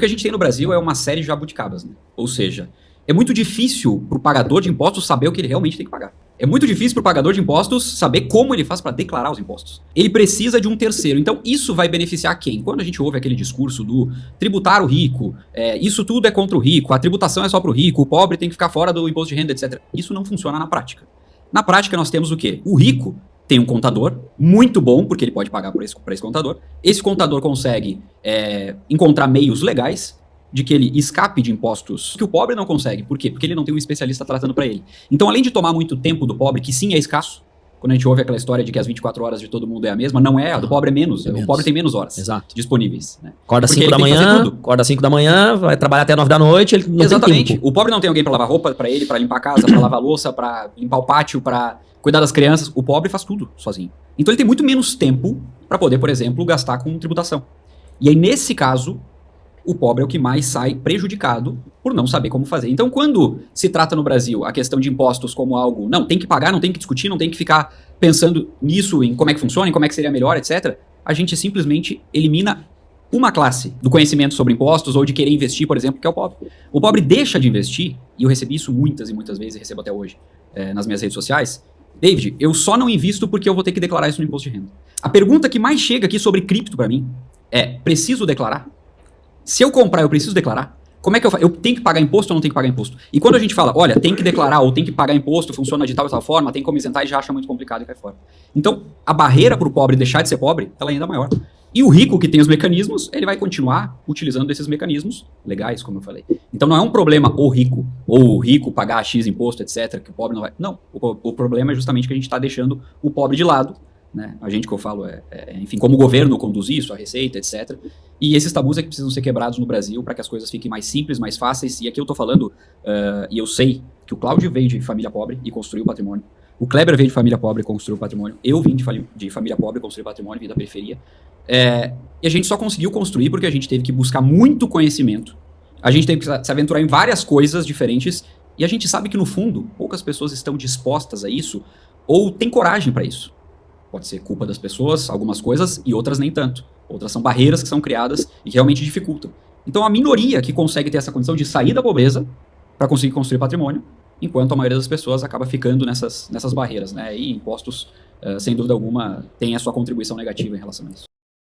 O que a gente tem no Brasil é uma série de jabuticabas, né? Ou seja, é muito difícil para o pagador de impostos saber o que ele realmente tem que pagar. É muito difícil para o pagador de impostos saber como ele faz para declarar os impostos. Ele precisa de um terceiro. Então, isso vai beneficiar quem? Quando a gente ouve aquele discurso do tributar o rico, isso tudo é contra o rico, a tributação é só para o rico, o pobre tem que ficar fora do imposto de renda, etc. Isso não funciona na prática. Na prática, nós temos o quê? O rico tem um contador muito bom, porque ele pode pagar por esse contador. Esse contador consegue encontrar meios legais de que ele escape de impostos que o pobre não consegue. Por quê? Porque ele não tem um especialista tratando para ele. Então, além de tomar muito tempo do pobre, que sim é escasso, quando a gente ouve aquela história de que as 24 horas de todo mundo é a mesma, não é, a do pobre é menos. O pobre tem menos horas disponíveis. Né? Acorda às 5 da manhã, vai trabalhar até 9 da noite, ele não Exatamente. tem tempo. O pobre não tem alguém para lavar roupa para ele, para limpar a casa, para lavar a louça, para limpar o pátio, para cuidar das crianças. O pobre faz tudo sozinho. Então ele tem muito menos tempo para poder, por exemplo, gastar com tributação. E aí, nesse caso, o pobre é o que mais sai prejudicado por não saber como fazer. Então, quando se trata no Brasil a questão de impostos como algo, não, tem que pagar, não tem que discutir, não tem que ficar pensando nisso, em como é que funciona, em como é que seria melhor, etc., a gente simplesmente elimina uma classe do conhecimento sobre impostos ou de querer investir, por exemplo, que é o pobre. O pobre deixa de investir, e eu recebi isso muitas e muitas vezes, e recebo até hoje nas minhas redes sociais. David, eu só não invisto porque eu vou ter que declarar isso no imposto de renda. A pergunta que mais chega aqui sobre cripto para mim é, preciso declarar? Se eu comprar, eu preciso declarar? Como é que eu faço? Eu tenho que pagar imposto ou não tenho que pagar imposto? E quando a gente fala, olha, tem que declarar ou tem que pagar imposto, funciona de tal e tal forma, tem como isentar, ele já acha muito complicado e cai fora. Então, a barreira para o pobre deixar de ser pobre, ela é ainda maior. E o rico que tem os mecanismos, ele vai continuar utilizando esses mecanismos legais, como eu falei. Então não é um problema o rico pagar X imposto, etc., que o pobre não vai. Não, o problema é justamente que a gente está deixando o pobre de lado, né? A gente que eu falo enfim, como o governo conduz isso, a receita, etc. E esses tabus é que precisam ser quebrados no Brasil para que as coisas fiquem mais simples, mais fáceis. E aqui eu tô falando, e eu sei que o Cláudio veio de família pobre e construiu patrimônio. O Kleber veio de família pobre e construiu patrimônio. Eu vim de família pobre e construí patrimônio, vim da periferia. E a gente só conseguiu construir porque a gente teve que buscar muito conhecimento. A gente teve que se aventurar em várias coisas diferentes. E a gente sabe que, no fundo, poucas pessoas estão dispostas a isso ou têm coragem para isso. Pode ser culpa das pessoas, algumas coisas, e outras nem tanto. Outras são barreiras que são criadas e que realmente dificultam. Então, a minoria que consegue ter essa condição de sair da pobreza para conseguir construir patrimônio, enquanto a maioria das pessoas acaba ficando nessas barreiras, né? E impostos, sem dúvida alguma, têm a sua contribuição negativa em relação a isso.